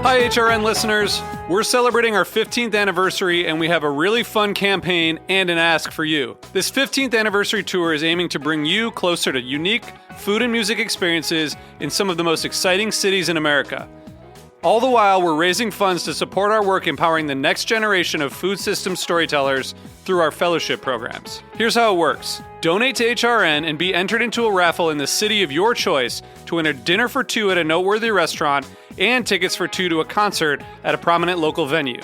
Hi, HRN listeners. We're celebrating our 15th anniversary, and we have a really fun campaign and an ask for you. This 15th anniversary tour is aiming to bring you closer to unique food and music experiences in some of the most exciting cities in America. All the while, we're raising funds to support our work empowering the next generation of food systems storytellers through our fellowship programs. Here's how it works. Donate to HRN and be entered into a raffle in the city of your choice to win a dinner for two at a noteworthy restaurant and tickets for two to a concert at a prominent local venue.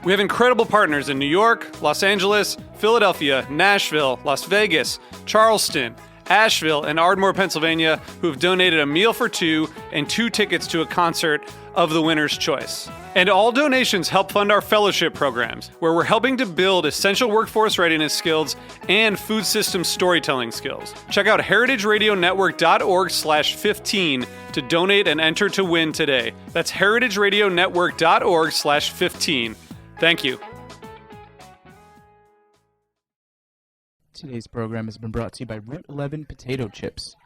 We have incredible partners in New York, Los Angeles, Philadelphia, Nashville, Las Vegas, Charleston, Asheville, and Ardmore, Pennsylvania, who have donated a meal for two and two tickets to a concert of the winner's choice. And all donations help fund our fellowship programs, where we're helping to build essential workforce readiness skills and food system storytelling skills. Check out heritageradionetwork.org/15 to donate and enter to win today. That's heritageradionetwork.org/15. Thank you. Today's program has been brought to you by Route 11 Potato Chips.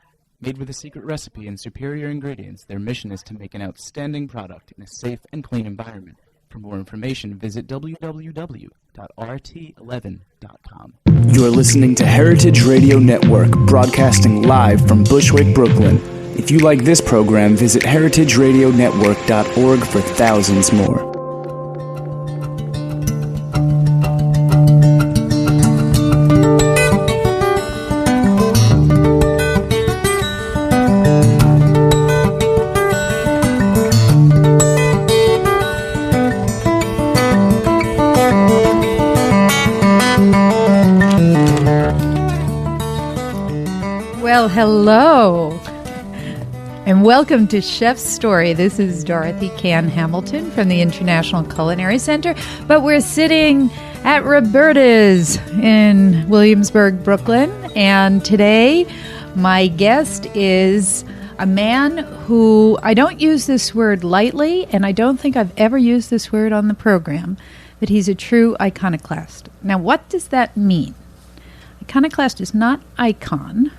Made with a secret recipe and superior ingredients, their mission is to make an outstanding product in a safe and clean environment. For more information, visit www.rt11.com. You're listening to Heritage Radio Network, broadcasting live from Bushwick, Brooklyn. If you like this program, visit heritageradionetwork.org for thousands more. Hello, and welcome to Chef's Story. This is Dorothy Cann Hamilton from the International Culinary Center, but we're sitting at Roberta's in Williamsburg, Brooklyn, and today my guest is a man who, I don't use this word lightly, and I don't think I've ever used this word on the program, but he's a true iconoclast. Now, what does that mean? Iconoclast is not icon.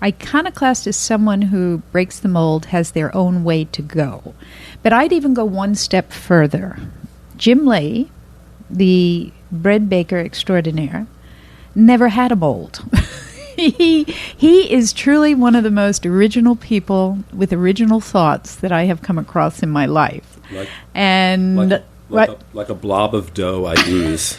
Iconoclast is someone who breaks the mold, has their own way to go. But I'd even go one step further. Jim Lahey, the bread baker extraordinaire, never had a mold. He is truly one of the most original people with original thoughts that I have come across in my life. Like a blob of dough ideas.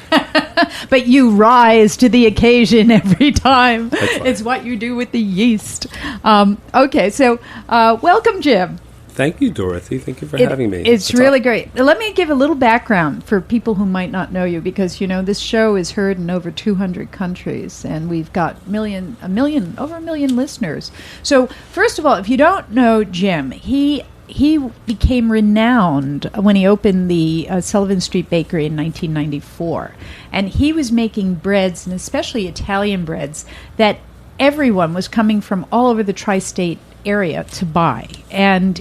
But you rise to the occasion every time. It's what you do with the yeast. Okay, so welcome, Jim. Thank you, Dorothy. Thank you for having me. It's really great. Let me give a little background for people who might not know you, because, you know, this show is heard in over 200 countries, and we've got over a million listeners. So, first of all, if you don't know Jim, he became renowned when he opened the Sullivan Street Bakery in 1994. And he was making breads, and especially Italian breads, that everyone was coming from all over the tri-state area to buy. And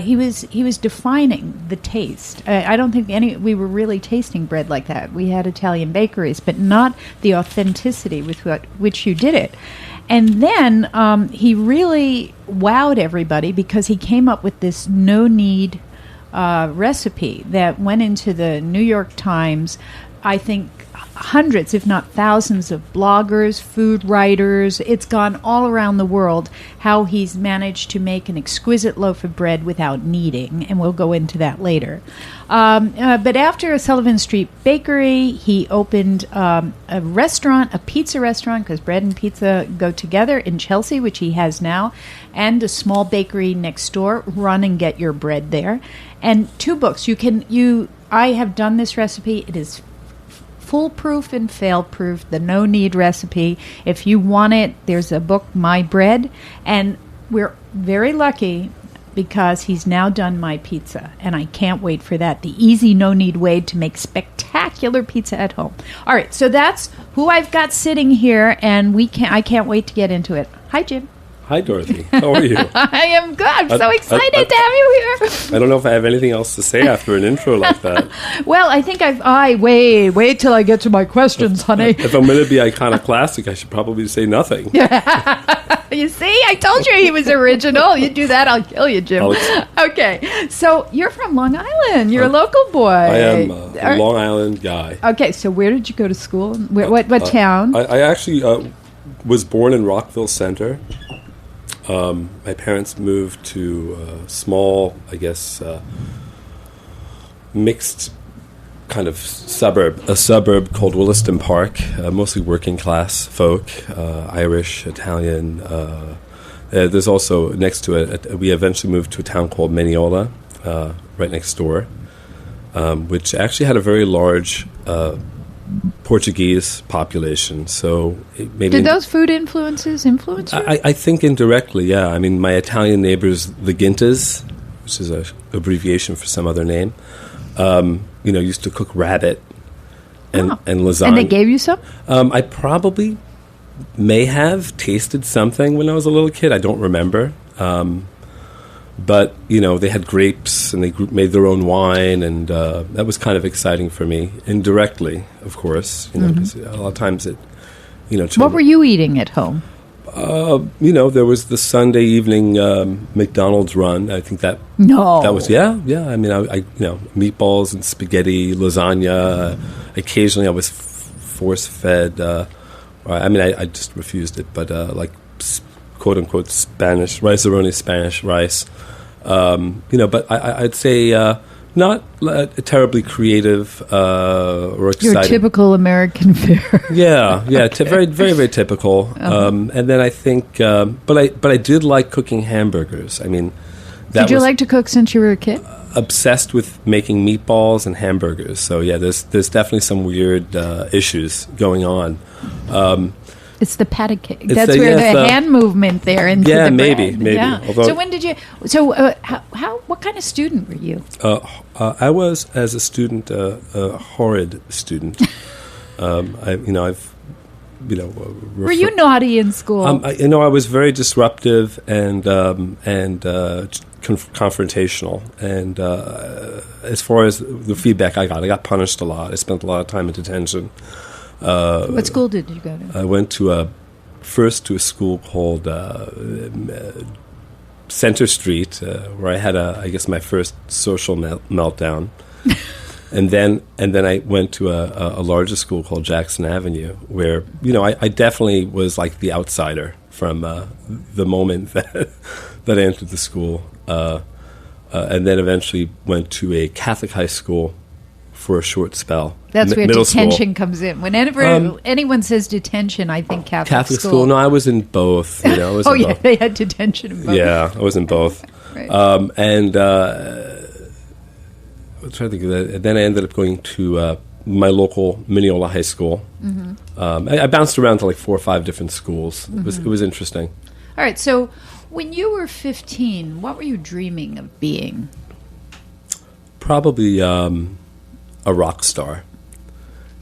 he was defining the taste. I don't think we were really tasting bread like that. We had Italian bakeries, but not the authenticity with which you did it. And then he really wowed everybody because he came up with this no-knead recipe that went into the New York Times. I think hundreds, if not thousands, of bloggers, food writers. It's gone all around the world how he's managed to make an exquisite loaf of bread without kneading, and we'll go into that later. But after Sullivan Street Bakery, he opened a restaurant, a pizza restaurant, because bread and pizza go together, in Chelsea, which he has now, and a small bakery next door. Run and get your bread there. And 2 books. I have done this recipe. It is foolproof and fail-proof, the no-knead recipe. If you want it, there's a book, My Bread, and we're very lucky because he's now done my pizza, and I can't wait for that. The easy, no-knead way to make spectacular pizza at home. All right, so that's who I've got sitting here, and I can't wait to get into it. Hi, Jim. Hi, Dorothy. How are you? I am good. I'm so excited to have you here. I don't know if I have anything else to say after an intro like that. Well, I think wait till I get to my questions, honey. If I'm going to be iconoclastic, I should probably say nothing. You see, I told you he was original. You do that, I'll kill you, Jim. Okay, so you're from Long Island. You're a local boy. I am a Long Island guy. Okay, so where did you go to school? What town? I actually was born in Rockville Center. My parents moved to a small, I guess, mixed kind of suburb called Williston Park, mostly working class folk, Irish, Italian. There's also next to it, we eventually moved to a town called Mineola, right next door, which actually had a very large Portuguese population. So maybe did those food influences influence you? I think indirectly, yeah. I mean, my Italian neighbors, the Gintas, which is an abbreviation for some other name, used to cook rabbit and lasagna. And they gave you some? I probably may have tasted something when I was a little kid. I don't remember. But, they had grapes and they made their own wine, and that was kind of exciting for me. Indirectly, of course, because a lot of times what were you eating at home? There was the Sunday evening McDonald's run. I think that was yeah. I mean, I meatballs and spaghetti, lasagna. Occasionally, I was force fed. I just refused it, but like quote unquote Spanish rice-a-roni Spanish rice. But I'd say not terribly creative or exciting. Your typical American fare. Yeah, very, very, very typical. And then I think, but I did like cooking hamburgers. I mean, did you like to cook since you were a kid? Obsessed with making meatballs and hamburgers. So yeah, there's definitely some weird issues going on. It's the patty cake. That's where the hand movement there into the maybe. bread. Yeah. Although, so when did you? So what kind of student were you? I was, as a student, a horrid student. Were you naughty in school? I was very disruptive and confrontational. And as far as the feedback I got punished a lot. I spent a lot of time in detention. What school did you go to? I went first to a school called Center Street, where I had my first social meltdown, and then I went to a larger school called Jackson Avenue, where I definitely was like the outsider from the moment that I entered the school, and then eventually went to a Catholic high school for a short spell. That's where detention comes in. Whenever anyone says detention, I think Catholic school. No, I was in both. Both. They had detention in both. Yeah, I was in both. Right. I'm trying to think of that. And then I ended up going to my local Mineola High School. Mm-hmm. I bounced around to like 4 or 5 different schools. Mm-hmm. It was interesting. All right. So when you were 15, what were you dreaming of being? Probably a rock star.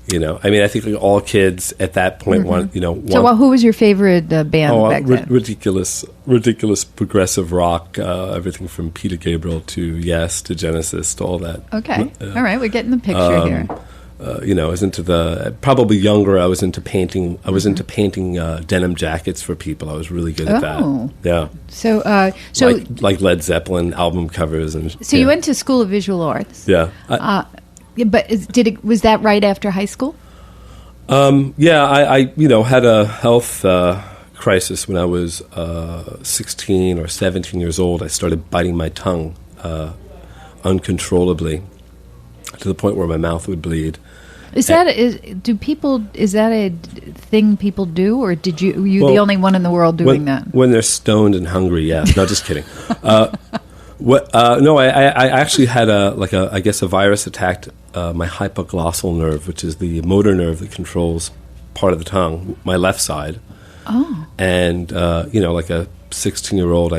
I think like all kids at that point want. So, who was your favorite band back then? Ridiculous progressive rock. Everything from Peter Gabriel to Yes to Genesis to all that. Okay, all right, we're getting the picture here. I was into probably younger. I was into painting. I was into painting denim jackets for people. I was really good at that. Yeah. So, like Led Zeppelin album covers and. So you went to School of Visual Arts. Yeah. But was that right after high school? I had a health crisis when I was 16 or 17 years old. I started biting my tongue uncontrollably to the point where my mouth would bleed. Is that a thing people do, or were you the only one in the world doing that? When they're stoned and hungry, yeah. No, just kidding. No, I actually had a virus attacked my hypoglossal nerve, which is the motor nerve that controls part of the tongue, my left side. Oh. And, like a 16-year-old,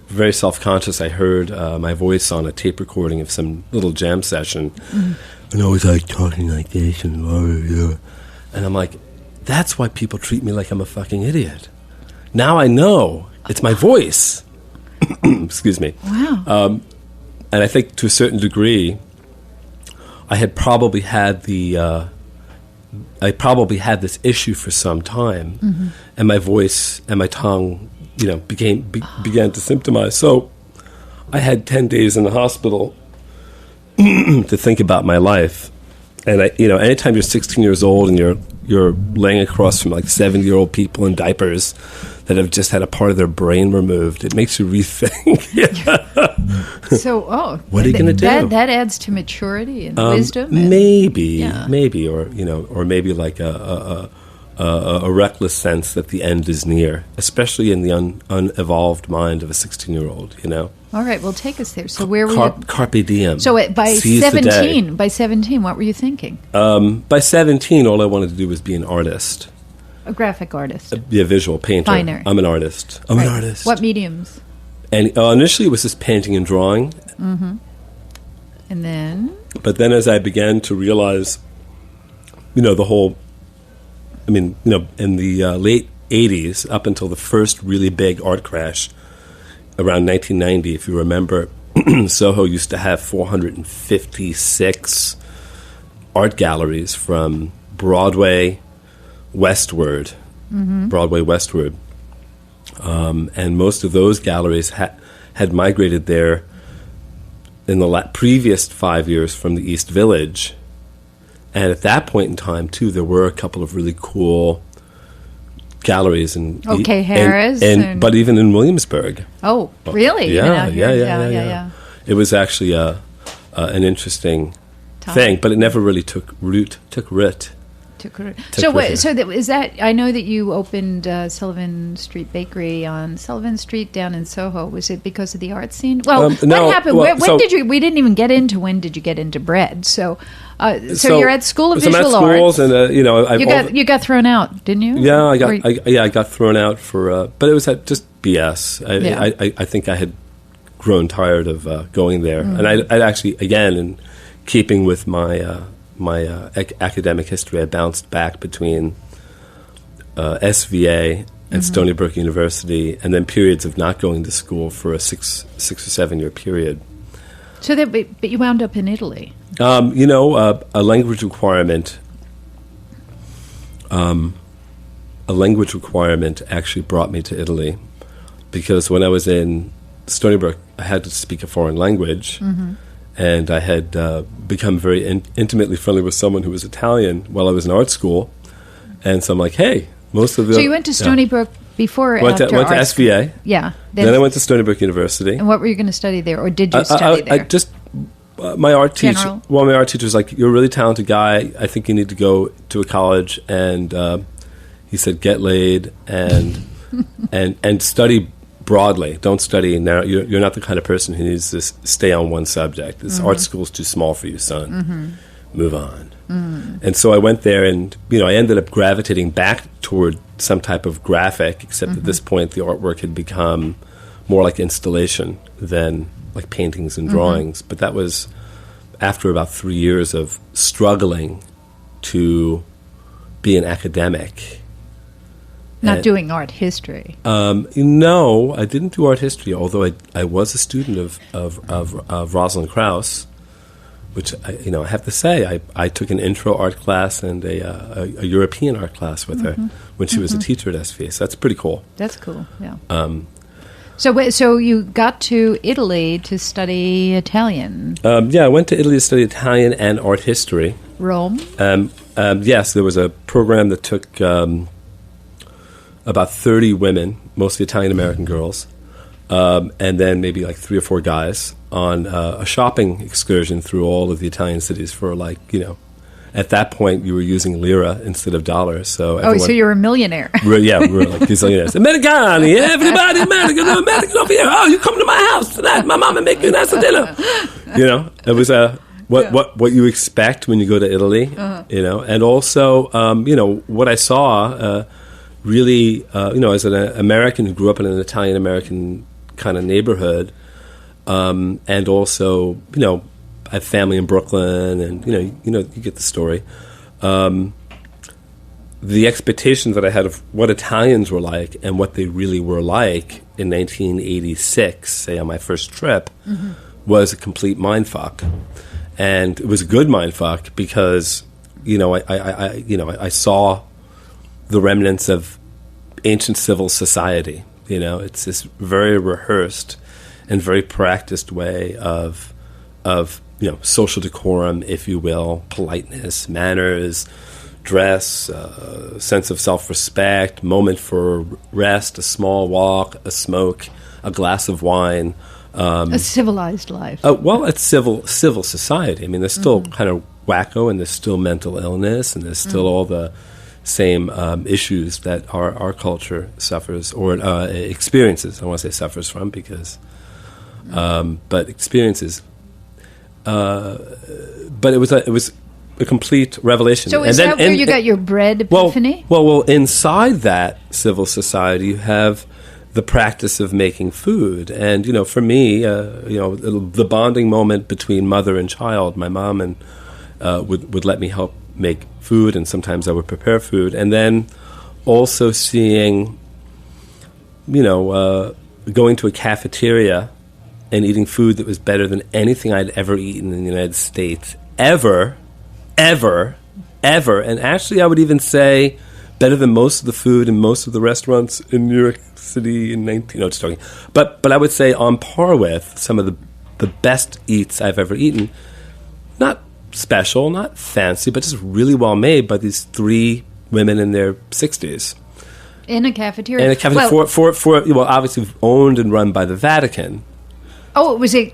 very self-conscious, I heard my voice on a tape recording of some little jam session. Mm-hmm. And I was like talking like this and I'm like, that's why people treat me like I'm a fucking idiot. Now I know it's my voice. Excuse me. Wow. And I think to a certain degree, I had probably had the I probably had this issue for some time, and my voice and my tongue, began to symptomize. So I had 10 days in the hospital to think about my life. And anytime you're 16 years old and you're laying across from like 70-year-old people in diapers that have just had a part of their brain removed, it makes you rethink. So, what are you going to do? That adds to maturity and wisdom. Maybe, or maybe like a reckless sense that the end is near, especially in the unevolved mind of a 16-year-old. All right, well, take us there. So where were you? Carpe diem. So by 17, what were you thinking? By 17, all I wanted to do was be an artist. A graphic artist. Be a visual painter. Finer. I'm an artist. I'm an artist. What mediums? And initially it was just painting and drawing. Mm-hmm. And then? But then as I began to realize, the whole, in the late 80s, up until the first really big art crash, around 1990, if you remember, Soho used to have 456 art galleries from Broadway westward. And most of those galleries had migrated there in the previous 5 years from the East Village. And at that point in time, too, there were a couple of really cool galleries Harris, but even in Williamsburg. Oh, really? Yeah. It was actually an interesting thing, but it never really took root. Is that? I know that you opened Sullivan Street Bakery on Sullivan Street down in Soho. Was it because of the art scene? Well, what happened? When did you? We didn't even get into when did you get into bread? So you're at School of Visual Arts, and you got thrown out, didn't you? Yeah, I got thrown out for, but it was just BS. I think I had grown tired of going there, and I'd actually, again, in keeping with my academic history, I bounced back between SVA and Stony Brook University, and then periods of not going to school for a 6 or 7 year period. So, but you wound up in Italy. A language requirement. A language requirement actually brought me to Italy, because when I was in Stony Brook, I had to speak a foreign language. And I had become very intimately friendly with someone who was Italian while I was in art school. And so I'm like, hey, most of the... So you went to Stony Brook before or after went to SVA. Yeah. Then I went to Stony Brook University. And what were you going to study there? Or did you study there? My art teacher... Well, my art teacher was like, you're a really talented guy. I think you need to go to a college. And he said, get laid and study broadly. Don't study now. You're not the kind of person who needs to stay on one subject. This art school's too small for you, son. Move on. And so I went there, and I ended up gravitating back toward some type of graphic, except at this point the artwork had become more like installation than like paintings and drawings. But that was after about 3 years of struggling to be an academic. Not doing art history. No, I didn't do art history, although I was a student of Rosalind Krauss, which I have to say I took an intro art class and a European art class with her when she was a teacher at SVA. So that's pretty cool. That's cool. Yeah. So you got to Italy to study Italian. I went to Italy to study Italian and art history. Rome. Yes, there was a program that took about 30 women, mostly Italian-American girls, and then maybe like 3 or 4 guys on a shopping excursion through all of the Italian cities for at that point you were using lira instead of dollars. So so you're a millionaire. we were like gazillionaires. Americani, everybody American over here. Oh, you come to my house tonight. My mama making us a dinner. It was what you expect when you go to Italy, and also, what I saw, really, as an American who grew up in an Italian-American kind of neighborhood, and also, I have family in Brooklyn, and, you get the story. The expectations that I had of what Italians were like and what they really were like in 1986, say on my first trip, was a complete mindfuck. And it was a good mindfuck because I saw the remnants of ancient civil society. It's this very rehearsed and very practiced way of social decorum, if you will, politeness, manners, dress, sense of self-respect, moment for rest, a small walk, a smoke, a glass of wine. A civilized life. It's civil society. I mean, there's still kind of wacko, and there's still mental illness, and there's still all the same issues that our culture suffers or experiences. I don't want to say suffers from because, but experiences. But it was a complete revelation. So is that where you got your bread epiphany? Well, inside that civil society, you have the practice of making food. And, for me, the bonding moment between mother and child, my mom would let me help make food, and sometimes I would prepare food. And then also seeing, going to a cafeteria and eating food that was better than anything I'd ever eaten in the United States. Ever. And actually, I would even say better than most of the food in most of the restaurants in New York City in just talking. But I would say on par with some of the best eats I've ever eaten. Not special, not fancy, but just really well made by these three women in their 60s. In a cafeteria? In a cafeteria, obviously owned and run by the Vatican. Oh, it was a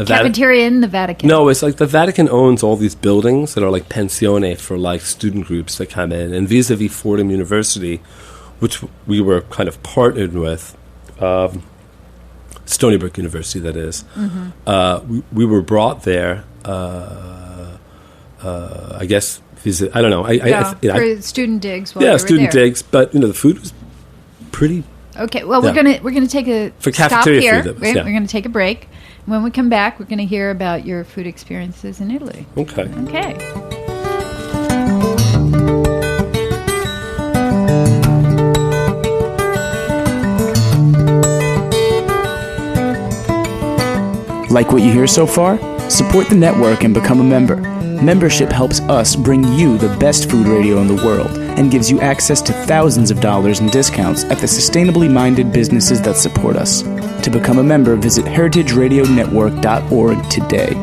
cafeteria in the Vatican? No, it's like the Vatican owns all these buildings that are like pensione for like student groups that come in. And vis-a-vis Fordham University, which we were kind of partnered with, Stony Brook University, that is, we were brought there, I guess, I don't know. For student digs while you were student there. digs, but the food was pretty... Okay, well, we're gonna take a stop here. We're going to take a break. When we come back, we're going to hear about your food experiences in Italy. Okay. Like what you hear so far? Support the network and become a member. Membership helps us bring you the best food radio in the world and gives you access to thousands of dollars in discounts at the sustainably minded businesses that support us. To become a member, visit heritageradionetwork.org today.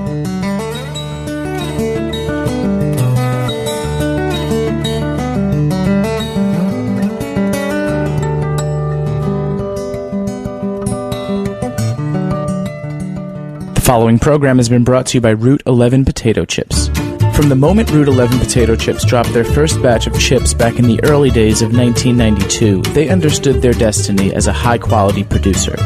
The following program has been brought to you by Route 11 Potato Chips. From the moment Route 11 Potato Chips dropped their first batch of chips back in the early days of 1992, they understood their destiny as a high-quality producer.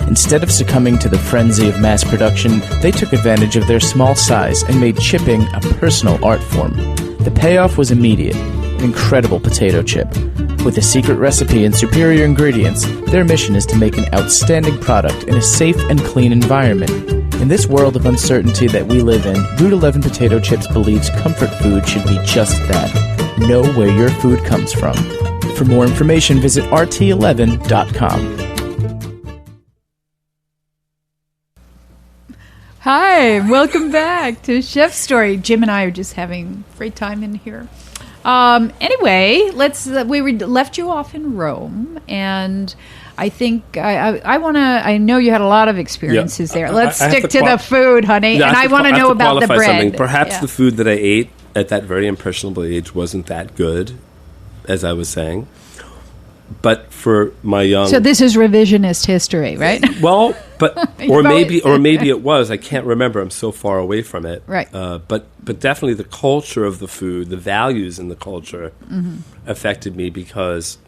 Instead of succumbing to the frenzy of mass production, they took advantage of their small size and made chipping a personal art form. The payoff was immediate: an incredible potato chip. With a secret recipe and superior ingredients, their mission is to make an outstanding product in a safe and clean environment. In this world of uncertainty that we live in, Route 11 Potato Chips believes comfort food should be just that. Know where your food comes from. For more information, visit rt11.com. Hi, welcome back to Chef Story. Jim and I are just having great time in here. Anyway, we left you off in Rome, and I think I know you had a lot of experiences there. Let's stick to the food, honey, and I want to know about the bread. Something. Perhaps the food that I ate at that very impressionable age wasn't that good, as I was saying. But for my young... So this is revisionist history, right? Well, but maybe it was. I can't remember. I'm so far away from it. Right. But definitely the culture of the food, the values in the culture affected me because,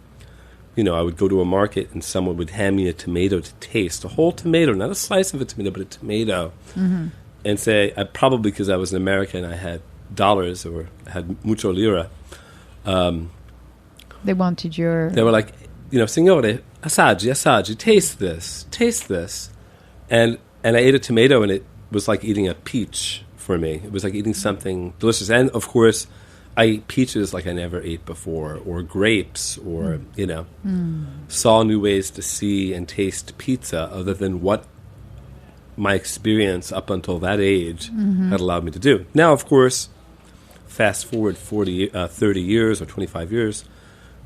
I would go to a market and someone would hand me a tomato to taste, a whole tomato, not a slice of a tomato, but a tomato, and say, probably because I was an American, I had dollars or had mucho lira. They wanted your... They were like, signore, assaggi, taste this. And I ate a tomato, and it was like eating a peach for me. It was like eating something delicious. And, of course, I ate peaches like I never ate before, or grapes, or, saw new ways to see and taste pizza other than what my experience up until that age had allowed me to do. Now, of course, fast forward 30 years or 25 years,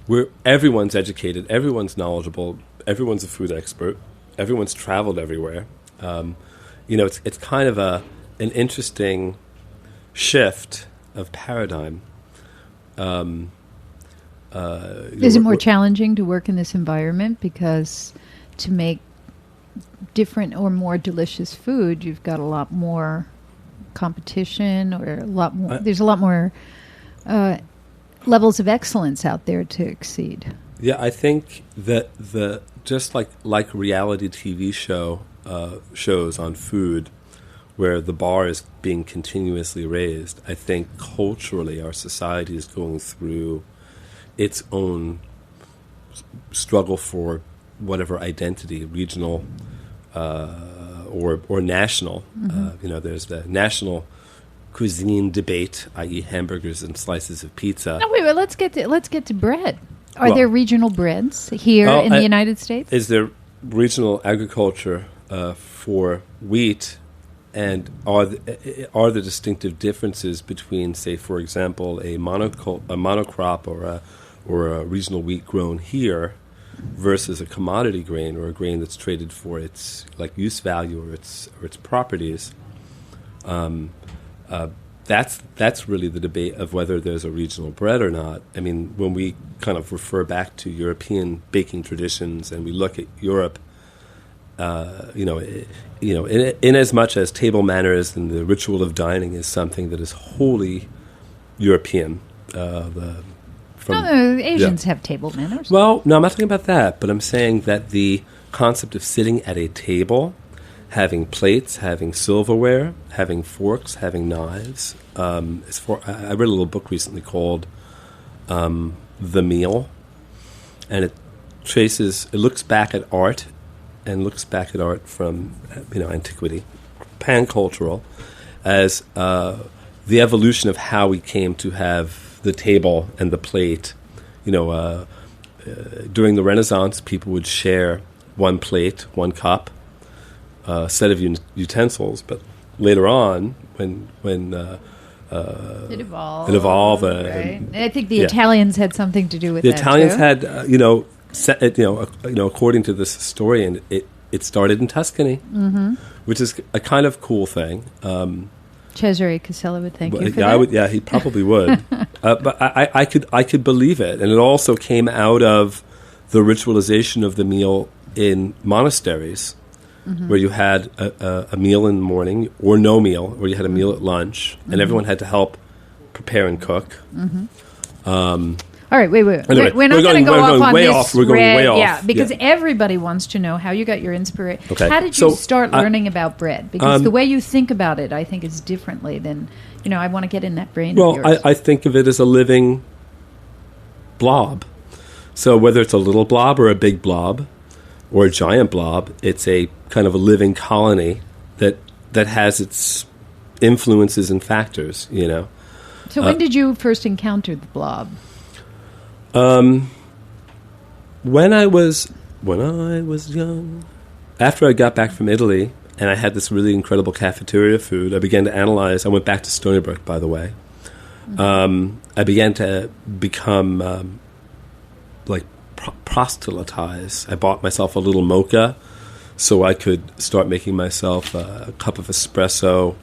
where everyone's educated, everyone's knowledgeable, everyone's a food expert, everyone's traveled everywhere. It's kind of an interesting shift of paradigm. Is it more challenging to work in this environment because to make different or more delicious food, you've got a lot more competition or a lot more? There's a lot more levels of excellence out there to exceed. Yeah, I think that just like reality TV shows on food, where the bar is being continuously raised, I think culturally our society is going through its own struggle for whatever identity, regional or national. Mm-hmm. There's the national cuisine debate, i.e., hamburgers and slices of pizza. No, wait. Let's get to bread. Are there regional breads here in the United States? Is there regional agriculture for wheat? And are the distinctive differences between, say, for example, a monocrop or a regional wheat grown here versus a commodity grain or a grain that's traded for its use value or its properties? That's really the debate of whether there's a regional bread or not. I mean, when we kind of refer back to European baking traditions and we look at Europe, in as much as table manners and the ritual of dining is something that is wholly European. Asians have table manners. Well, no, I'm not talking about that, but I'm saying that the concept of sitting at a table, having plates, having silverware, having forks, having knives. I read a little book recently called The Meal, and it looks back at art, and looks back at art from antiquity, pan-cultural, as the evolution of how we came to have the table and the plate. During the Renaissance, people would share one plate, one cup, a set of utensils. But later on, when it evolved. Right? And I think the Italians had something to do with that. The Italians too. had, according to this historian, it started in Tuscany, mm-hmm. which is a kind of cool thing. Cesare Casella would thank you for that. He probably would. But I could believe it, and it also came out of the ritualization of the meal in monasteries, mm-hmm. where you had a meal in the morning or no meal, or you had a meal at lunch, and mm-hmm. everyone had to help prepare and cook. Mm-hmm. All right, wait. Anyway, we're not going to go off on this. We're going way off. Yeah, because everybody wants to know how you got your inspiration. Okay. How did you start learning about bread? Because the way you think about it, I think, is differently than, I want to get in that brain of yours. I think of it as a living blob. So whether it's a little blob or a big blob or a giant blob, it's a kind of a living colony that has its influences and factors, So when did you first encounter the blob? When I was young, after I got back from Italy and I had this really incredible cafeteria food, I began to analyze. I went back to Stony Brook, by the way. Mm-hmm. I began to become proselytize. I bought myself a little mocha so I could start making myself a cup of espresso,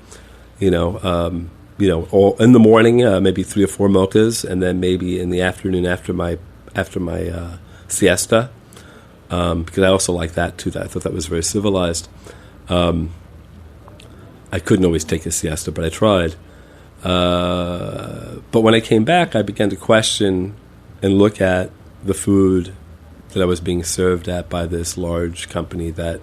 or in the morning, maybe 3 or 4 mochas, and then maybe in the afternoon after my siesta, because I also like that too. I thought that was very civilized. I couldn't always take a siesta, but I tried. But when I came back, I began to question and look at the food that I was being served at by this large company that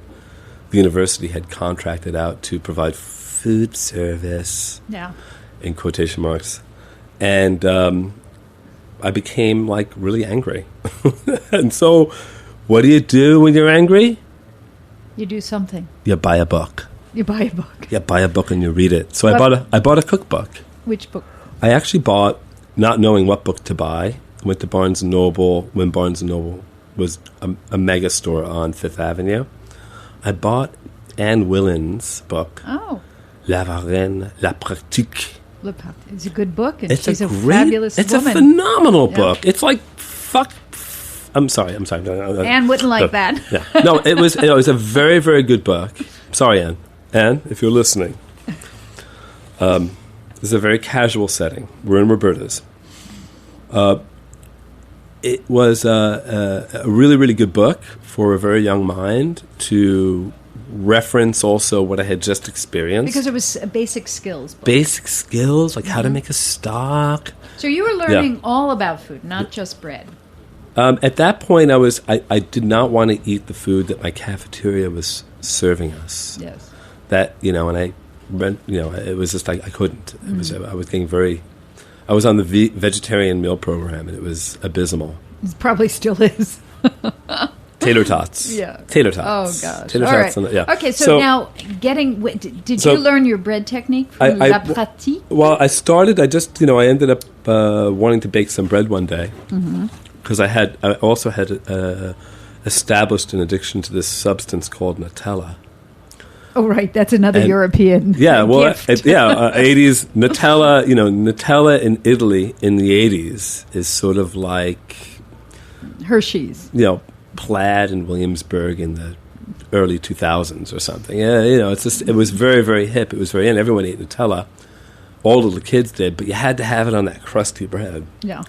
the university had contracted out to provide food service. Yeah. In quotation marks. And I became really angry. And so what do you do when you're angry? You do something. You buy a book. You buy a book. You buy a book and you read it. So I bought a cookbook. Which book? I actually bought, not knowing what book to buy, went to Barnes & Noble when Barnes & Noble was a mega store on Fifth Avenue. I bought Anne Willen's book. Oh. La Varenne, la Pratique. It's a good book, and It's she's a great, fabulous it's woman. a phenomenal book. It's like fuck. I'm sorry. Anne wouldn't like that. Yeah. No, it was a very, very good book. Sorry, Anne. Anne, if you're listening, this is a very casual setting. We're in Roberta's. It was a really, really good book for a very young mind to reference also what I had just experienced. Because it was a basic skills book. Basic skills, like how to make a stock. So you were learning all about food, not just bread. At that point, I did not want to eat the food that my cafeteria was serving us. Yes. That, and I went, it was just, I couldn't. It was, I was getting very, I was on the vegetarian meal program, and it was abysmal. It probably still is. Tater tots. Yeah. Tater tots. Oh, gosh. Tater all tots. right. Yeah. Okay, so now, did you learn your bread technique from La Pratique? Well, I ended up wanting to bake some bread one day. Because I also had established an addiction to this substance called Nutella. Oh, right. That's another European gift. 80s. Nutella, Nutella in Italy in the 80s is sort of like Hershey's. Plaid in Williamsburg in the early 2000s or something. Yeah, it's just, it was very, very hip. It was very in. Everyone ate Nutella. All of the kids did, but you had to have it on that crusty bread. Yeah.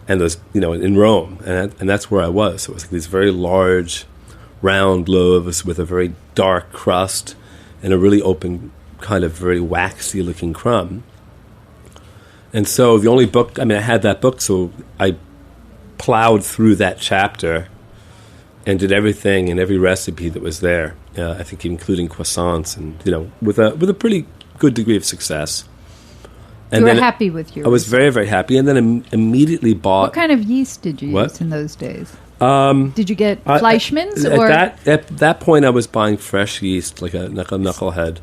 And those, in Rome, and that's where I was. So it was like these very large, round loaves with a very dark crust and a really open, kind of very waxy-looking crumb. And so the only book, I had that book, so I plowed through that chapter and did everything and every recipe that was there. I think including croissants, and with a pretty good degree of success. And you were happy with yours. I was very, very happy, and then immediately bought. What kind of yeast did you use in those days? Did you get Fleischmann's? At that point, I was buying fresh yeast, like a knucklehead,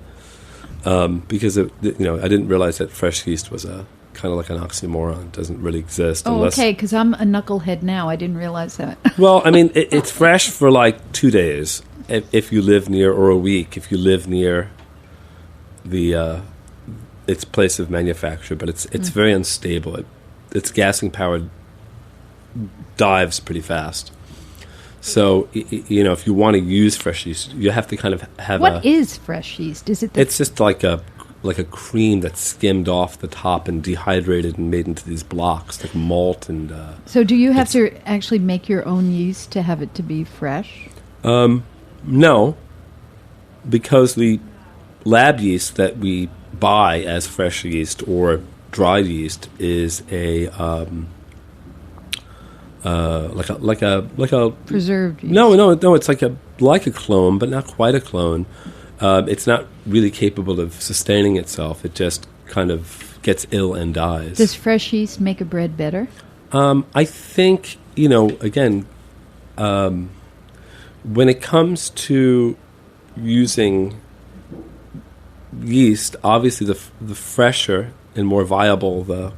because I didn't realize that fresh yeast was a kind of like an oxymoron. It doesn't really exist. Oh, okay, because I'm a knucklehead now. I didn't realize that. Well, it's fresh for like 2 days if you live near, or a week if you live near the its place of manufacture, but it's very unstable. Its gassing power dives pretty fast. So if you want to use fresh yeast, you have to kind of have. What is fresh yeast? Is it? It's just like a cream that's skimmed off the top and dehydrated and made into these blocks, like malt and. So do you have to actually make your own yeast to have it to be fresh? No, because the lab yeast that we buy as fresh yeast or dried yeast is a like a preserved yeast. No, it's like a clone, but not quite a clone. It's not really capable of sustaining itself. It just kind of gets ill and dies. Does fresh yeast make a bread better? I think again, when it comes to using yeast, obviously the fresher and more viable the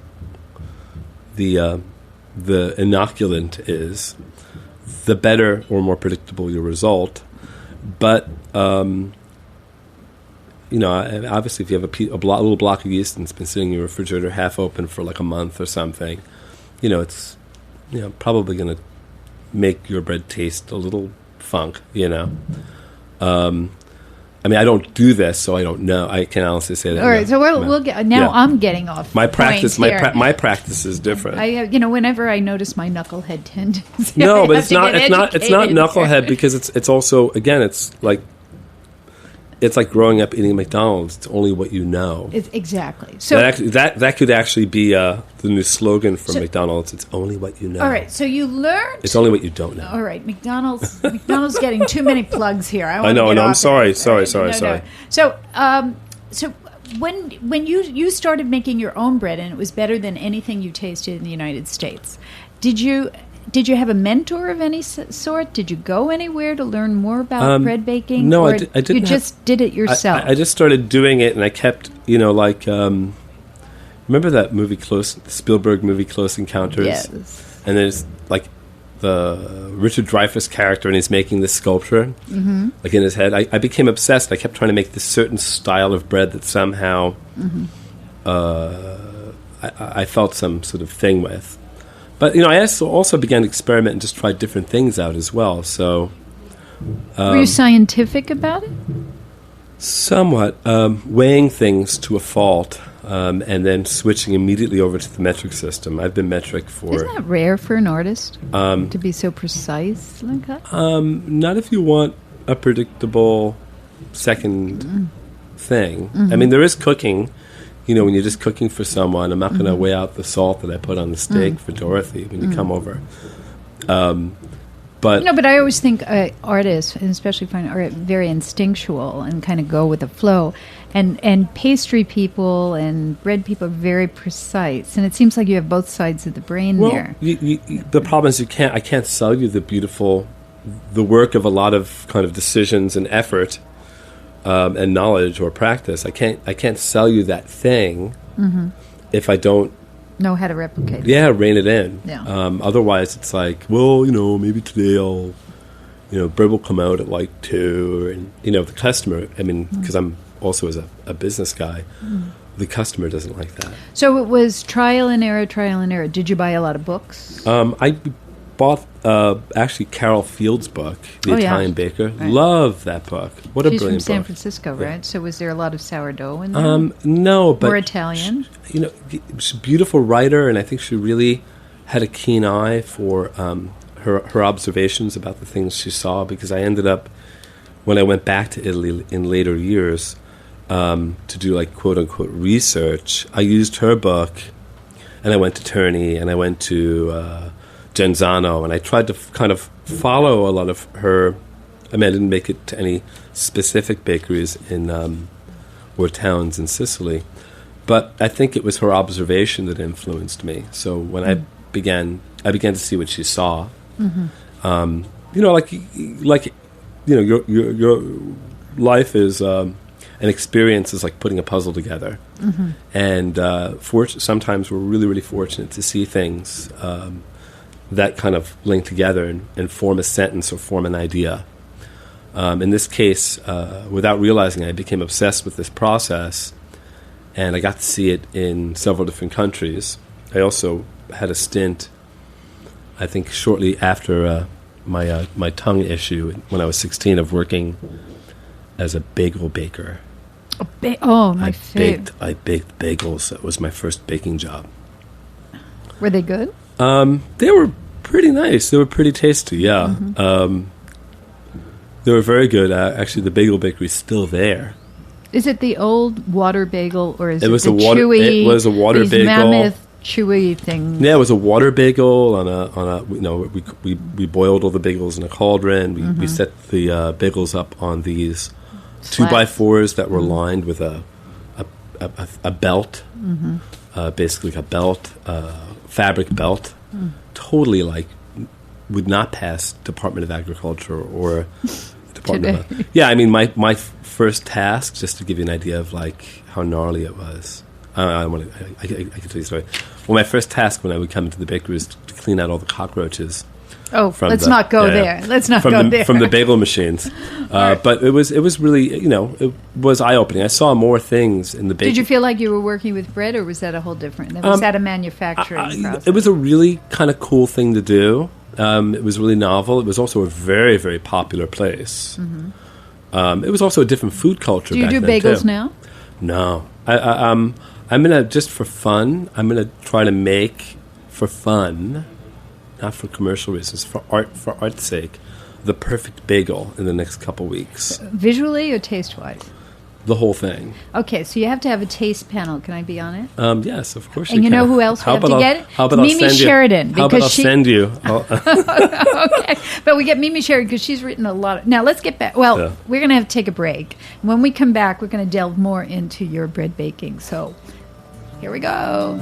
inoculant is, the better or more predictable your result. But obviously, if you have a little block of yeast and it's been sitting in your refrigerator half open for like a month or something, it's probably going to make your bread taste a little funk. I don't do this, so I don't know. I can honestly say that. All right, so we'll get now. Yeah. I'm getting off. My practice, my practice is different. Whenever I notice my knucklehead tendency, no, but it's not knucklehead because it's also, again, it's like growing up eating McDonald's. It's only what you know. Exactly. So that could actually be the new slogan for McDonald's. It's only what you know. All right. So you learned. It's only what you don't know. All right. McDonald's getting too many plugs here. I know. I'm sorry. Sorry. No. So when you started making your own bread and it was better than anything you tasted in the United States, did you have a mentor of any sort? Did you go anywhere to learn more about bread baking? No, I didn't. You just did it yourself. I just started doing it, and I kept, remember that movie, the Spielberg movie, Close Encounters? Yes. And there's like the Richard Dreyfuss character, and he's making this sculpture, like in his head. I became obsessed. I kept trying to make this certain style of bread that somehow I felt some sort of thing with. But, I also began to experiment and just try different things out as well. So, were you scientific about it? Somewhat. Weighing things to a fault and then switching immediately over to the metric system. I've been metric for... Isn't that rare for an artist to be so precise like that? Not if you want a predictable second thing. I mean, there is cooking. When you're just cooking for someone, I'm not going to weigh out the salt that I put on the steak for Dorothy when you come over. But I always think artists, and especially fine art, very instinctual and kind of go with the flow. And pastry people and bread people are very precise. And it seems like you have both sides of the brain there. The problem is I can't sell you the work of a lot of kind of decisions and effort. And knowledge or practice. I can't sell you that thing if I don't know how to replicate it. Yeah, rein it in. Yeah. Otherwise, it's like, well, maybe today I'll, bread will come out at like 2, and the customer. I mean, because I'm also as a business guy, the customer doesn't like that. So it was trial and error, trial and error. Did you buy a lot of books? I bought actually Carol Field's book, The Italian Baker. Right. Love that book. What a She's brilliant book. She's from San Francisco, right? Yeah. So was there a lot of sourdough in there? No, but... Or Italian? She's a beautiful writer, and I think she really had a keen eye for her observations about the things she saw, because I ended up, when I went back to Italy in later years to do, like, quote-unquote research, I used her book, and I went to Terni, and I went to... Genzano, and I tried to kind of follow a lot of her. I mean, I didn't make it to any specific bakeries or towns in Sicily, but I think it was her observation that influenced me. So when I began to see what she saw. Your life is an experience is like putting a puzzle together, and sometimes we're really, really fortunate to see things. That kind of link together and form a sentence or form an idea. In this case, without realizing, I became obsessed with this process, and I got to see it in several different countries. I also had a stint, I think shortly after my tongue issue, when I was 16, of working as a bagel baker. My favorite. I baked bagels. That was my first baking job. Were they good? They were pretty nice. They were pretty tasty, yeah. They were very good. Actually, the bagel bakery is still there. Is it the old water bagel, or is it was the chewy? It was a water bagel. Mammoth chewy thing. Yeah, it was a water bagel on a. We boiled all the bagels in a cauldron. We set the bagels up on these 2x4s that were lined with a belt, basically like a belt. Fabric belt, totally would not pass Department of Agriculture or Department of... Yeah, I mean, my first task, just to give you an idea of how gnarly it was. I can tell you a story. Well, my first task when I would come into the bakery was to clean out all the cockroaches. Let's not go there. Let's not go there. From the bagel machines. But it was really, it was eye-opening. I saw more things in the bakery. Did you feel like you were working with bread, or was that a whole different? Was that a manufacturing process? It was a really kind of cool thing to do. It was really novel. It was also a very, very popular place. It was also a different food culture back then, do you do bagels now? No. I'm going to, just for fun, I'm going to try to make for fun, not for commercial reasons, for art's sake, the perfect bagel in the next couple weeks. Visually or taste-wise? The whole thing. Okay, so you have to have a taste panel. Can I be on it? Yes, of course. And you know who else we have to get? Mimi Sheridan. How about I'll send you? Okay, but we get Mimi Sheridan because she's written a lot. Now let's get back. Well, we're going to have to take a break. When we come back, we're going to delve more into your bread baking. So here we go.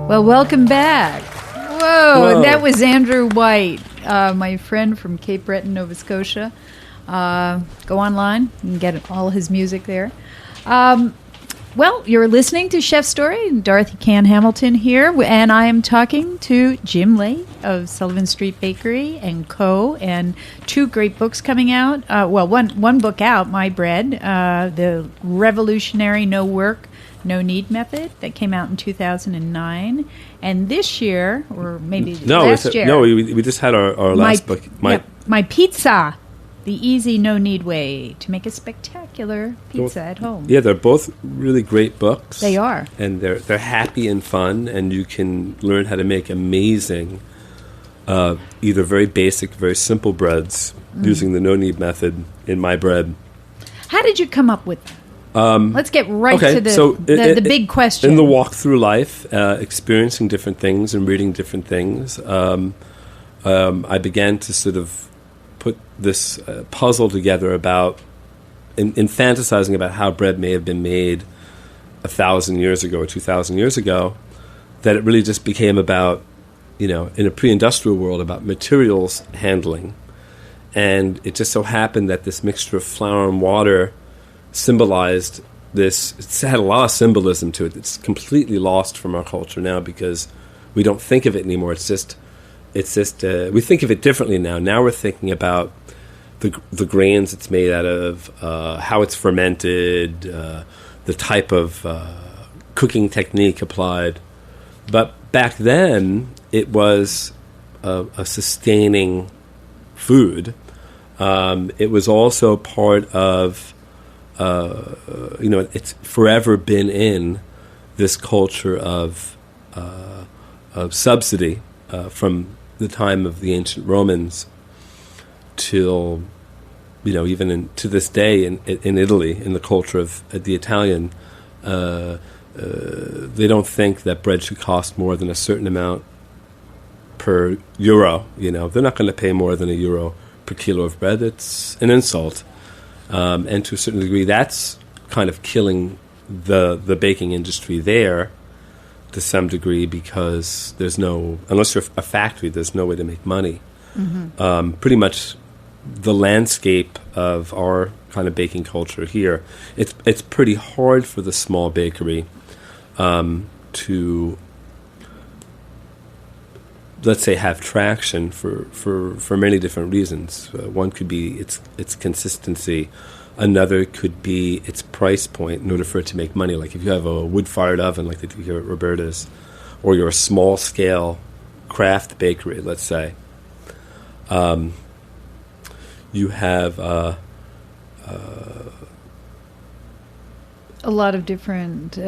Well, welcome back. Whoa. That was Andrew White, my friend from Cape Breton, Nova Scotia. Go online and get all his music there. Well, you're listening to Chef Story. Dorothy Cann Hamilton here, and I am talking to Jim Lahey of Sullivan Street Bakery and Co. And 2 great books coming out. One book out, My Bread, the revolutionary no work, no need method that came out in 2009. And this year, or maybe last year. No, we just had our last book. My Pizza. The easy, no-need way to make a spectacular pizza at home. Yeah, they're both really great books. They are. And they're happy and fun, and you can learn how to make amazing, either very basic, very simple breads using the no-need method in My Bread. How did you come up with them? Let's get right to the big question. In the walk through life, experiencing different things and reading different things, I began to sort of put this puzzle together about, in fantasizing about how bread may have been made 1,000 years ago or 2,000 years ago, that it really just became about, in a pre-industrial world, about materials handling. And it just so happened that this mixture of flour and water symbolized this. It had a lot of symbolism to it. It's completely lost from our culture now because we don't think of it anymore. It's just we think of it differently now. Now we're thinking about the grains it's made out of, how it's fermented, the type of cooking technique applied. But back then, it was a sustaining food. It was also part of, it's forever been in this culture of subsidy from the time of the ancient Romans till, even to this day in Italy, in the culture of the Italian, they don't think that bread should cost more than a certain amount per euro. They're not going to pay more than €1 per kilo of bread. It's an insult, and to a certain degree, that's kind of killing the baking industry there. To some degree, because unless you're a factory, there's no way to make money. Mm-hmm. Pretty much the landscape of our kind of baking culture here, it's pretty hard for the small bakery to, let's say, have traction for many different reasons. One could be its consistency. Another could be its price point in order for it to make money. Like if you have a wood-fired oven like they do here at Roberta's, or you're a small-scale craft bakery, let's say, you have a lot of different...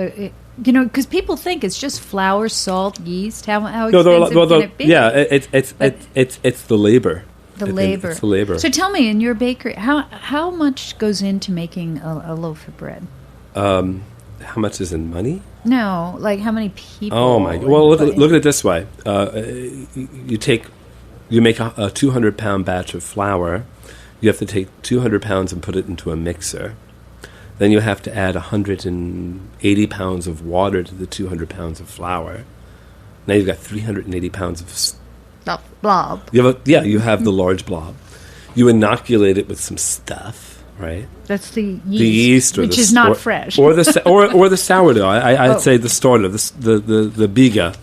because people think it's just flour, salt, yeast. How expensive can it be? Yeah, it's the labor. It's the labor. So tell me, in your bakery, how much goes into making a loaf of bread? How much is in money? No, like how many people? Oh my! Well, look at it this way: you make a 200-pound batch of flour. You have to take 200 pounds and put it into a mixer. Then you have to add 180 pounds of water to the 200 pounds of flour. Now you've got 380 pounds of blob. You have the large blob. You inoculate it with some stuff, right? That's the yeast. The yeast, which is not fresh. Or the sourdough. I'd say the starter, the biga,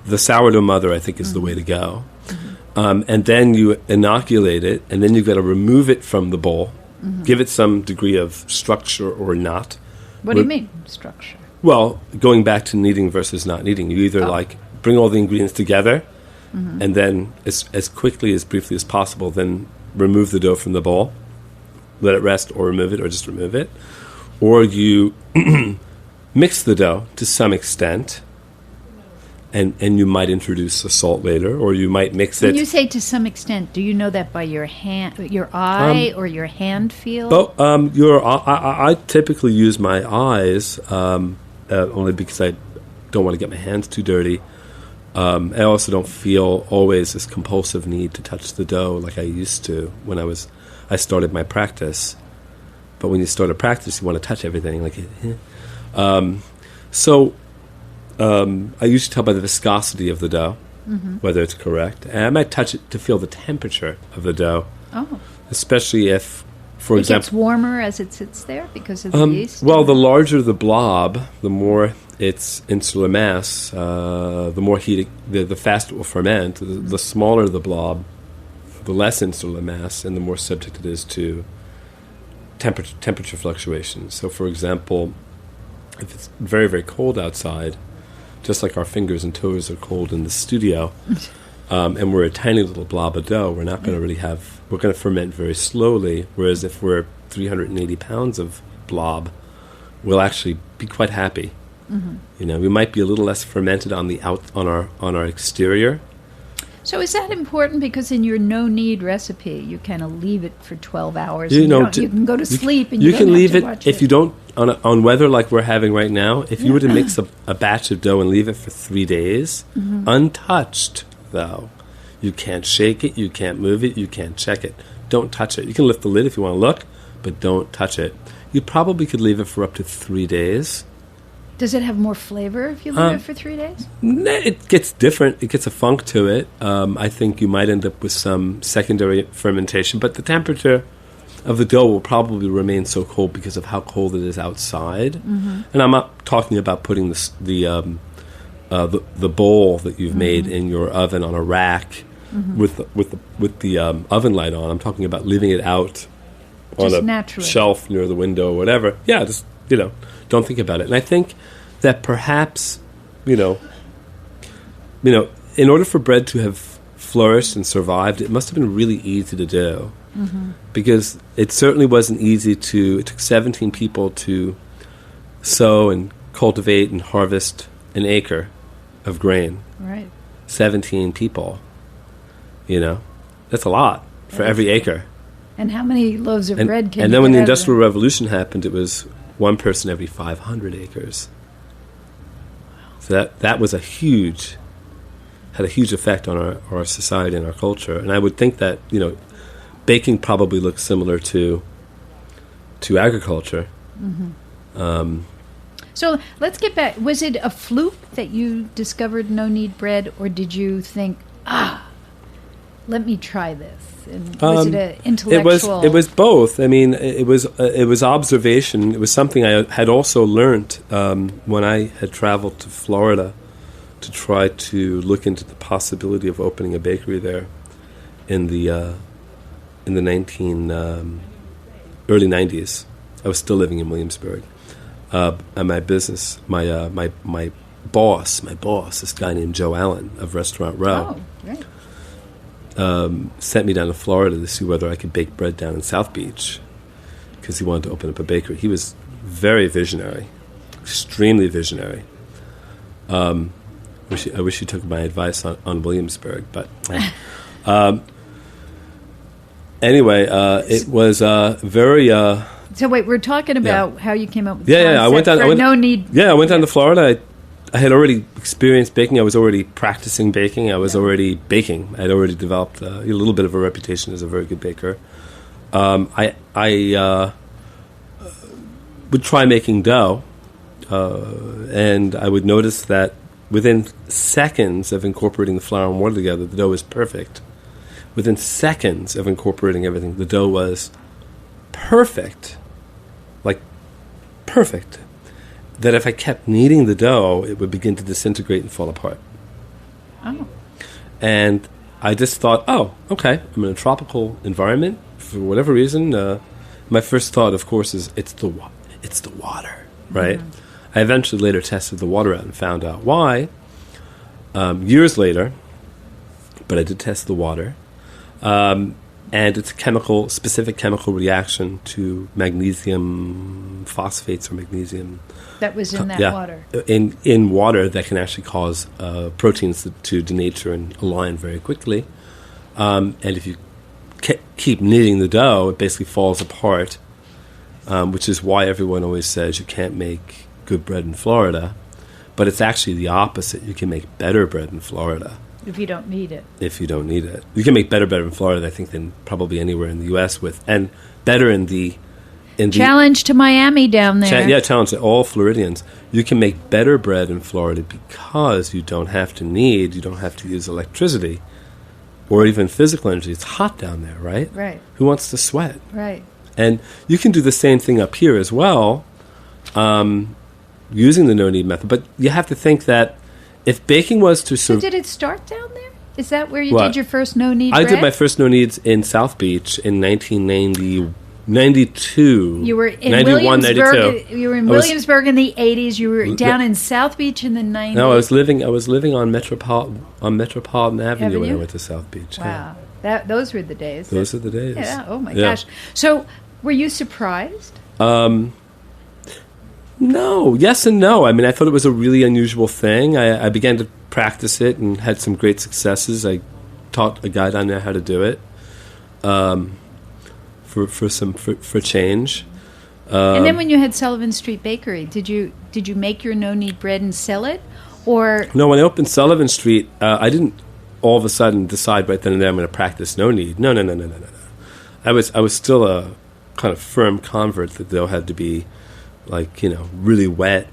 the sourdough mother, I think is the way to go. Mm-hmm. And then you inoculate it, and then you've got to remove it from the bowl, give it some degree of structure or not. What do you mean, structure? Well, going back to kneading versus not kneading, you either bring all the ingredients together, and then as quickly, as briefly as possible, then remove the dough from the bowl, let it rest, or remove it, or just remove it. Or you mix the dough to some extent, and you might introduce the salt later, or you might mix it. When you say to some extent, do you know that by your hand, your eye, or your hand feel? I typically use my eyes, only because I don't want to get my hands too dirty. I also don't feel always this compulsive need to touch the dough like I used to when I started my practice. But when you start a practice, you want to touch everything. I usually tell by the viscosity of the dough whether it's correct. And I might touch it to feel the temperature of the dough. Oh. Especially if, for it example... gets warmer as it sits there because of the yeast? Well, the larger the blob, the more its insular mass, the more heat, the faster it will ferment. The smaller the blob, the less insular mass, and the more subject it is to temperature fluctuations. So, for example, if it's very, very cold outside, just like our fingers and toes are cold in the studio, and we're a tiny little blob of dough, we're not going to really have... We're going to ferment very slowly, whereas if we're 380 pounds of blob, we'll actually be quite happy. You know, we might be a little less fermented on our exterior. So is that important? Because in your no-knead recipe, you kind of leave it for 12 hours. You can go to sleep and you don't can have leave to it watch if you don't on weather like we're having right now. If you were to mix a batch of dough and leave it for 3 days, untouched though, you can't shake it, you can't move it, you can't check it. Don't touch it. You can lift the lid if you want to look, but don't touch it. You probably could leave it for up to 3 days. Does it have more flavor if you leave it for 3 days? It gets different. It gets a funk to it. I think you might end up with some secondary fermentation, but the temperature of the dough will probably remain so cold because of how cold it is outside. And I'm not talking about putting the bowl that you've made in your oven on a rack with the oven light on. I'm talking about leaving it out on a naturally. Shelf near the window or whatever. Yeah, just don't think about it. And I think that perhaps, in order for bread to have flourished and survived, it must have been really easy to do. Because it certainly wasn't easy it took 17 people to sow and cultivate and harvest an acre of grain. Right. 17 people. That's a lot for every acre. And how many loaves of bread can you And then when get the out of Industrial them? Revolution happened, it was one person every 500 acres. So that was had a huge effect on our society and our culture. And I would think that, baking probably looks similar to agriculture. So let's get back. Was it a fluke that you discovered no-knead bread, or did you think, let me try this? And was it an intellectual? It was both. I mean, it was observation. It was something I had also learned when I had traveled to Florida to try to look into the possibility of opening a bakery there in the early 90s. I was still living in Williamsburg. And my business, my boss, this guy named Joe Allen of Restaurant Row, right. Sent me down to Florida to see whether I could bake bread down in South Beach because he wanted to open up a bakery. He was very visionary, extremely visionary. I wish he took my advice on Williamsburg, but anyway, it was very. So wait, we're talking about how you came up with I went down. no-knead. Yeah, I went down to Florida. I had already experienced baking. I was already practicing baking. I was already baking. I had already developed a little bit of a reputation as a very good baker. I would try making dough, and I would notice that within seconds of incorporating the flour and water together, the dough was perfect. Within seconds of incorporating everything, the dough was perfect. Like, perfect. That if I kept kneading the dough, it would begin to disintegrate and fall apart. Oh. And I just thought, okay, I'm in a tropical environment. For whatever reason, my first thought, of course, is it's the water, right? I eventually later tested the water out and found out why. Years later, but I did test the water. And it's a specific chemical reaction to magnesium phosphates or magnesium. That was in that water. In water that can actually cause proteins to denature and align very quickly. And if you keep kneading the dough, it basically falls apart, which is why everyone always says you can't make good bread in Florida. But it's actually the opposite. You can make better bread in Florida. If you don't need it. If you don't need it. You can make better bread in Florida, I think, than probably anywhere in the U.S. and better in the Challenge to Miami down there. Challenge to all Floridians. You can make better bread in Florida because you don't have to use electricity or even physical energy. It's hot down there, right? Right. Who wants to sweat? Right. And you can do the same thing up here as well, using the no-knead method. But you have to think that if baking was to... So did it start down there? Is that where you did your first no-knead bread? I did my first no-kneads in South Beach in 1992. You were in 91, Williamsburg. 92. You were in Williamsburg in the 80s. You were down in South Beach in the 90s. No, I was living on Metropolitan Avenue when I went to South Beach. Wow. Those were the days. Those are the days. Yeah. Oh, my gosh. So were you surprised? No. Yes and no. I mean, I thought it was a really unusual thing. I began to practice it and had some great successes. I taught a guy down there how to do it for change. And then when you had Sullivan Street Bakery, did you make your no-knead bread and sell it? Or no, when I opened Sullivan Street, I didn't all of a sudden decide right then and there I'm going to practice no-knead. No. I was still a kind of firm convert that dough had to be really wet.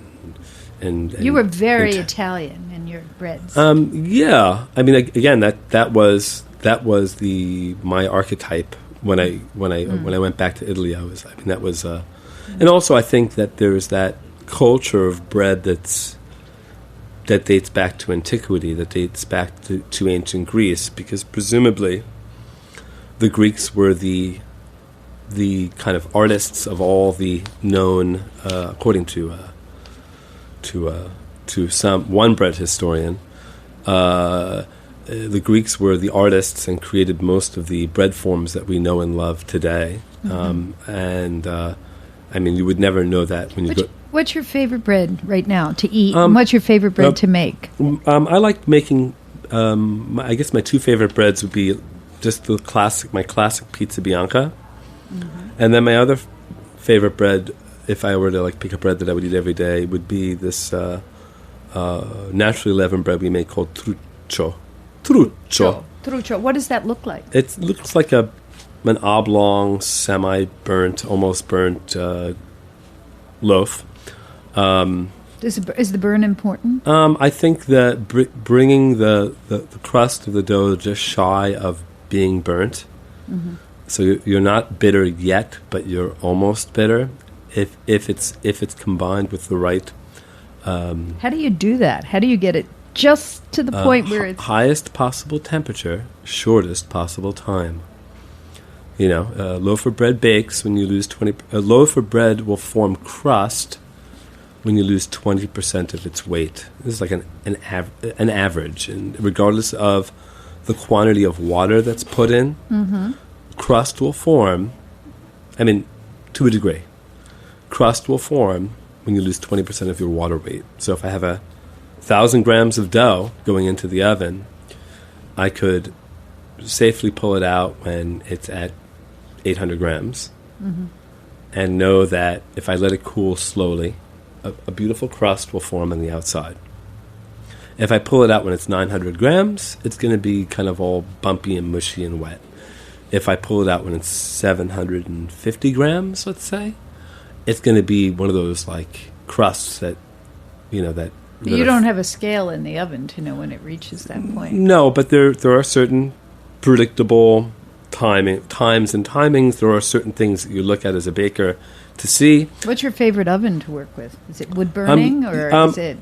And you were very Italian in your breads. Yeah, I mean, again, that was my archetype when I went back to Italy. And also I think that there's that culture of bread that dates back to antiquity, that dates back to ancient Greece, because presumably the Greeks were the kind of artists of all the known, according to one bread historian, the Greeks were the artists and created most of the bread forms that we know and love today. I mean, you would never know that when you go. What's your favorite bread right now to eat? And what's your favorite bread to make? I like making. I guess my two favorite breads would be just my classic pizza bianca, and then my other favorite bread, if I were to pick a bread that I would eat every day, would be this naturally leavened bread we make called truccio. Truccio. What does that look like? It looks like an oblong, semi-burnt, almost burnt loaf. Is the burn important? I think that bringing the crust of the dough just shy of being burnt, so you're not bitter yet, but you're almost bitter. If it's combined with the right. How do you do that? How do you get it just to the point where it's highest possible temperature, shortest possible time? A loaf of bread bakes when you lose 20. A loaf of bread will form crust when you lose 20% of its weight. This is like an average, and regardless of the quantity of water that's put in, crust will form. I mean, to a degree, crust will form when you lose 20% of your water weight. So if I have 1,000 grams of dough going into the oven, I could safely pull it out when it's at 800 grams and know that if I let it cool slowly, a beautiful crust will form on the outside. If I pull it out when it's 900 grams, it's going to be kind of all bumpy and mushy and wet. If I pull it out when it's 750 grams, let's say, it's going to be one of those crusts that, that... You don't have a scale in the oven to know when it reaches that point. No, but there are certain predictable times and timings. There are certain things that you look at as a baker to see. What's your favorite oven to work with? Is it wood burning or is it...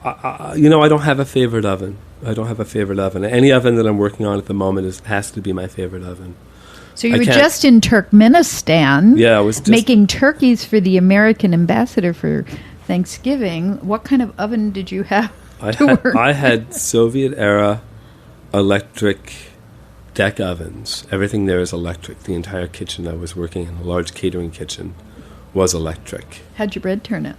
I don't have a favorite oven. Any oven that I'm working on at the moment has to be my favorite oven. So you were just in Turkmenistan. Yeah, I was just making turkeys for the American ambassador for Thanksgiving. What kind of oven did you have to work? I had Soviet-era electric deck ovens. Everything there is electric. The entire kitchen I was working in, a large catering kitchen, was electric. How'd your bread turn out?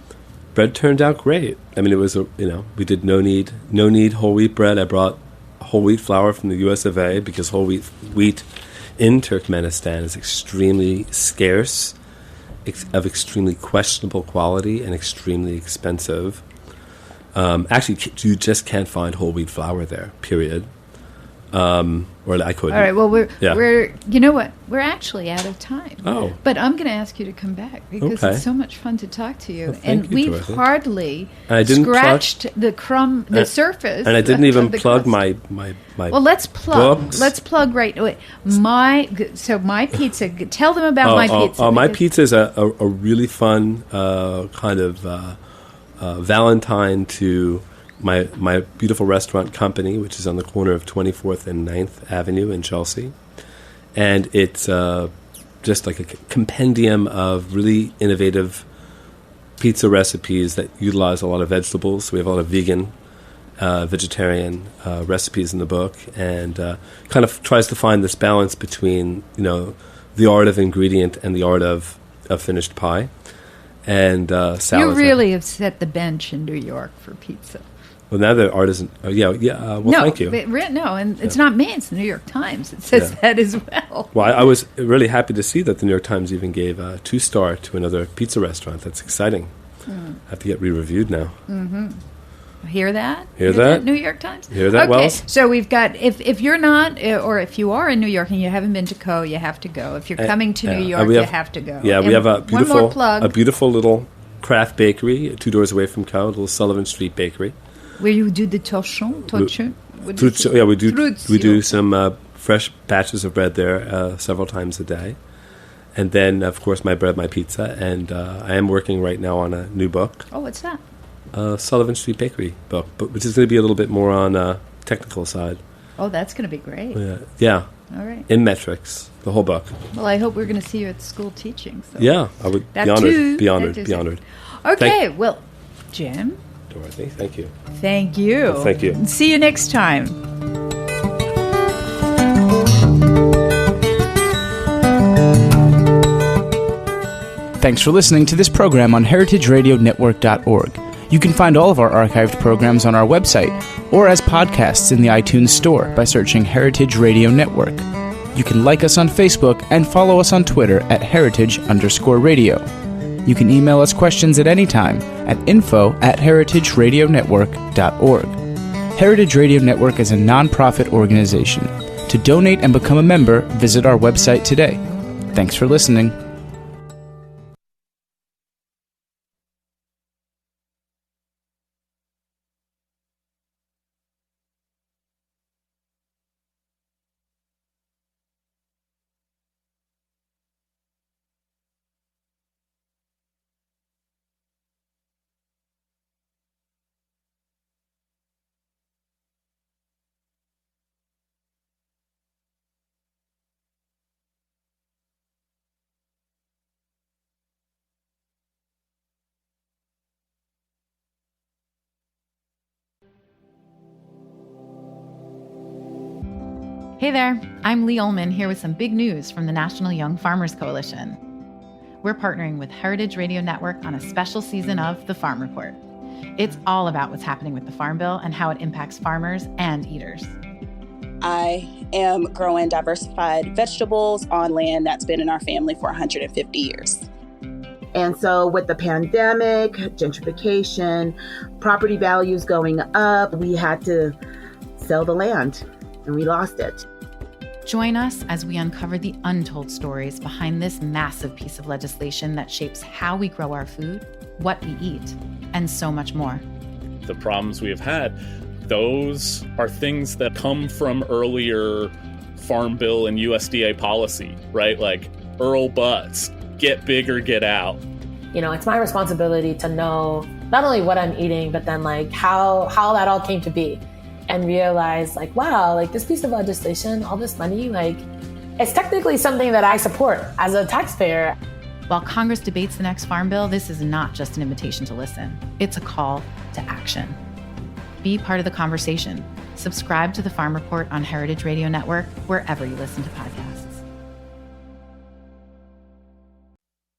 Bread turned out great. I mean, it was we did no knead whole wheat bread. I brought whole wheat flour from the U.S. of A. because whole wheat in Turkmenistan is extremely scarce, of extremely questionable quality, and extremely expensive. Actually, you just can't find whole wheat flour there, period. or I couldn't. All right. Well, we're you know what? We're actually out of time. Oh. But I'm going to ask you to come back because it's so much fun to talk to you. Well, thank you, we've Dorothy. hardly I didn't scratched the surface. And I didn't even plug crust. my Well, let's plug. books. Let's plug right away. My pizza. Tell them about my pizza. My pizza is a really fun kind of Valentine to my beautiful restaurant company, which is on the corner of 24th and 9th Avenue in Chelsea. And it's just like a compendium of really innovative pizza recipes that utilize a lot of vegetables. We have a lot of vegan, vegetarian recipes in the book, and kind of tries to find this balance between, the art of ingredient and the art of finished pie. And salads. You really have set the bench in New York for pizza. Well, now the art isn't. Thank you. And it's not me. It's the New York Times. It says that as well. Well, I was really happy to see that the New York Times even gave a 2-star to another pizza restaurant. That's exciting. I have to get re-reviewed now. Mm-hmm. Hear that? Hear that? New York Times? Hear that, okay. Wells? So we've got, if you're not, or if you are in New York and you haven't been to Co., you have to go. If you're coming to New York, you have to go. Yeah, and we have a one more plug. beautiful little craft bakery 2 doors away from Co., a little Sullivan Street bakery. Where you do the torchon? We do some fresh batches of bread there several times a day. And then, of course, my bread, my pizza. And I am working right now on a new book. Oh, what's that? Sullivan Street Bakery book, which is going to be a little bit more on technical side. Oh, that's going to be great. Yeah. All right. In metrics, the whole book. Well, I hope we're going to see you at the school teaching. So. Yeah, I would be honored. Be honored. Okay, well, Jim. Dorothy, thank you. Thank you. Well, thank you. See you next time. Thanks for listening to this program on heritageradionetwork.org. You can find all of our archived programs on our website or as podcasts in the iTunes Store by searching Heritage Radio Network. You can like us on Facebook and follow us on Twitter at @heritage_radio. You can email us questions at any time at info@heritageradionetwork.org. Heritage Radio Network is a non-profit organization. To donate and become a member, visit our website today. Thanks for listening. Hey there, I'm Lee Ullman here with some big news from the National Young Farmers Coalition. We're partnering with Heritage Radio Network on a special season of The Farm Report. It's all about what's happening with the Farm Bill and how it impacts farmers and eaters. I am growing diversified vegetables on land that's been in our family for 150 years. And so with the pandemic, gentrification, property values going up, we had to sell the land and we lost it. Join us as we uncover the untold stories behind this massive piece of legislation that shapes how we grow our food, what we eat, and so much more. The problems we have had, those are things that come from earlier Farm Bill and USDA policy, right? Like Earl Butts, get big or get out. It's my responsibility to know not only what I'm eating, but then like how that all came to be. And realize wow, this piece of legislation, all this money, it's technically something that I support as a taxpayer. While Congress debates the next Farm Bill, this is not just an invitation to listen. It's a call to action. Be part of the conversation. Subscribe to the Farm Report on Heritage Radio Network, wherever you listen to podcasts.